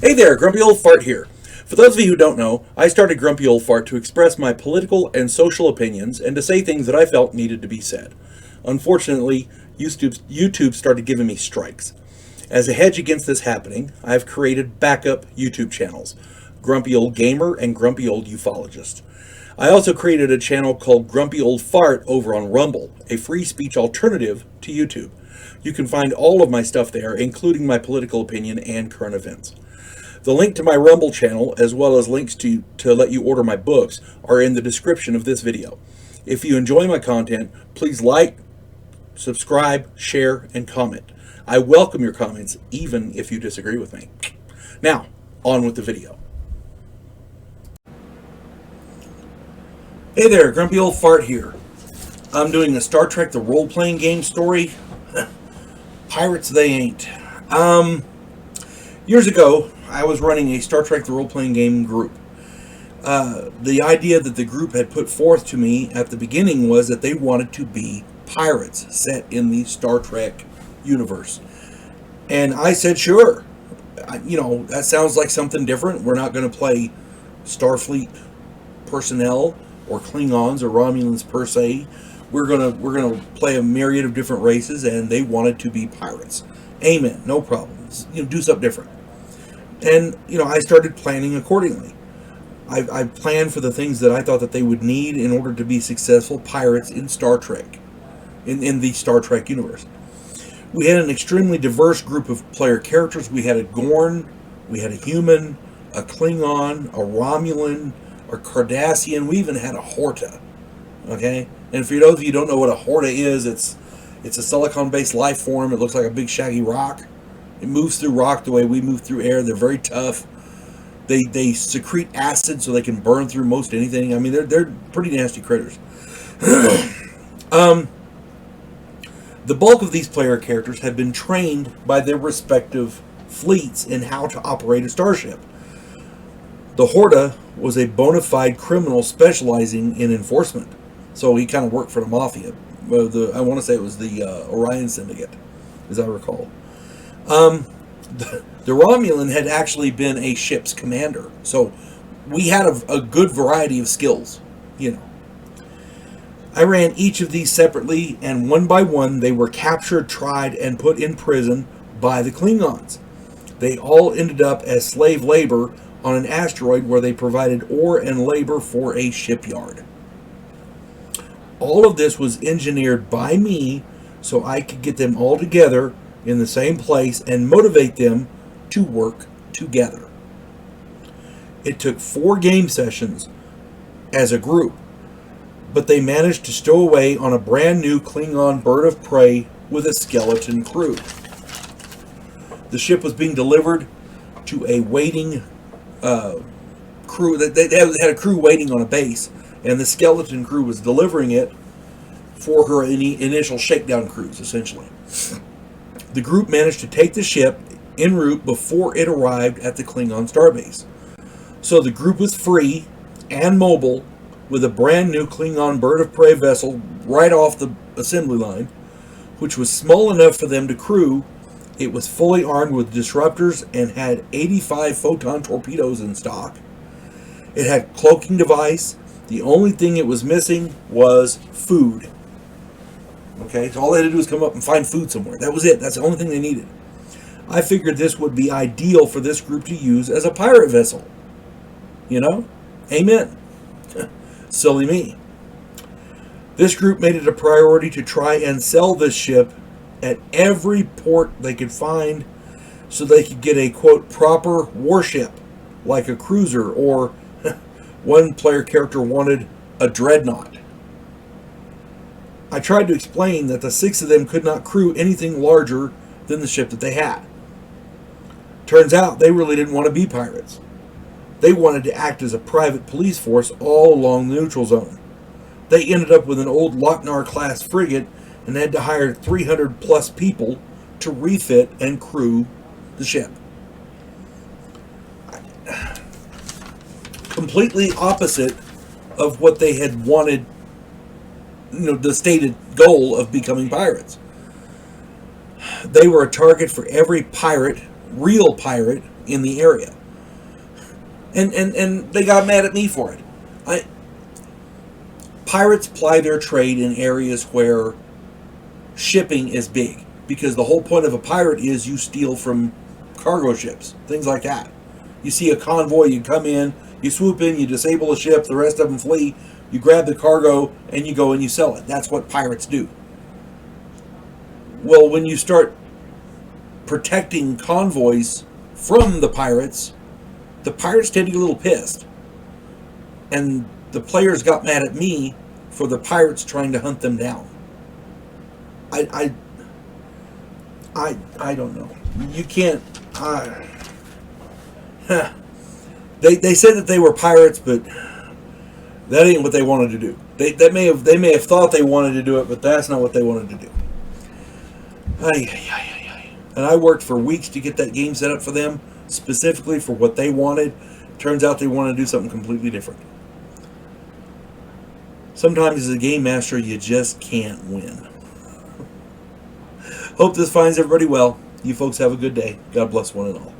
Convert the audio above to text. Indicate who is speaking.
Speaker 1: Hey there, Grumpy Old Fart here. For those of you who don't know, I started Grumpy Old Fart to express my political and social opinions and to say things that I felt needed to be said. Unfortunately, YouTube started giving me strikes. As a hedge against this happening, I've created backup YouTube channels, Grumpy Old Gamer and Grumpy Old Ufologist. I also created a channel called Grumpy Old Fart over on Rumble, a free speech alternative to YouTube. You can find all of my stuff there, including my political opinion and current events. The link to my Rumble channel, as well as links to let you order my books, are in the description of this video. If you enjoy my content, please like, subscribe, share, and comment. I welcome your comments, even if you disagree with me. Now, on with the video. Hey there, Grumpy Old Fart here. I'm doing a Star Trek the role-playing game story. Pirates they ain't. Years ago, I was running a Star Trek the role-playing game group. The idea that the group had put forth to me at the beginning was that they wanted to be pirates set in the Star Trek universe. And I said, sure. That sounds like something different. We're not going to play Starfleet personnel or Klingons or Romulans per se. We're gonna play a myriad of different races, and they wanted to be pirates. Amen. No problems. Do something different. And I started planning accordingly. I planned for the things that I thought that they would need in order to be successful pirates in Star Trek, in the Star Trek universe. We had an extremely diverse group of player characters. We had a Gorn, we had a human, a Klingon, a Romulan, a Cardassian. We even had a Horta. Okay, and for those of you who don't know what a Horta is, it's a silicon-based life form. It looks like a big shaggy rock. It moves through rock the way we move through air. They're very tough. They secrete acid so they can burn through most anything. I mean, they're pretty nasty critters. The bulk of these player characters have been trained by their respective fleets in how to operate a starship. The Horta was a bona fide criminal specializing in enforcement. So he kind of worked for the Mafia. I want to say it was the Orion Syndicate, as I recall. The Romulan had actually been a ship's commander. So we had a good variety of skills, I ran each of these separately, and one by one they were captured, tried, and put in prison by the Klingons. They all ended up as slave labor on an asteroid where they provided ore and labor for a shipyard. All of this was engineered by me so I could get them all together in the same place and motivate them to work together. It took 4 game sessions as a group, but they managed to stow away on a brand new Klingon bird of prey with a skeleton crew. The ship was being delivered to a waiting crew. They had a crew waiting on a base, and the skeleton crew was delivering it for her initial shakedown cruise, essentially. The group managed to take the ship en route before it arrived at the Klingon starbase. So the group was free and mobile with a brand new Klingon bird of prey vessel right off the assembly line, which was small enough for them to crew. It was fully armed with disruptors and had 85 photon torpedoes in stock. It had cloaking device. The only thing it was missing was food. Okay, so all they had to do was come up and find food somewhere. That was it. That's the only thing they needed. I figured this would be ideal for this group to use as a pirate vessel. Amen. Silly me. This group made it a priority to try and sell this ship at every port they could find so they could get a, quote, proper warship, like a cruiser, or one player character wanted a dreadnought. I tried to explain that the 6 of them could not crew anything larger than the ship that they had. Turns out they really didn't want to be pirates. They wanted to act as a private police force all along the neutral zone. They ended up with an old Lochnar-class frigate and had to hire 300 plus people to refit and crew the ship. Completely opposite of what they had wanted, the stated goal of becoming pirates. They were a target for every pirate, real pirate, in the area. And they got mad at me for it. Pirates ply their trade in areas where shipping is big, because the whole point of a pirate is you steal from cargo ships, things like that. You see a convoy, you come in, you swoop in, you disable a ship, the rest of them flee, you grab the cargo, and you go and you sell it. That's what pirates do. Well, when you start protecting convoys from the pirates tend to get a little pissed. And the players got mad at me for the pirates trying to hunt them down. I don't know. You can't. They said that they were pirates, but that ain't what they wanted to do. They may have thought they wanted to do it, but that's not what they wanted to do. And I worked for weeks to get that game set up for them, specifically for what they wanted. Turns out they wanted to do something completely different. Sometimes as a game master, you just can't win. Hope this finds everybody well. You folks have a good day. God bless one and all.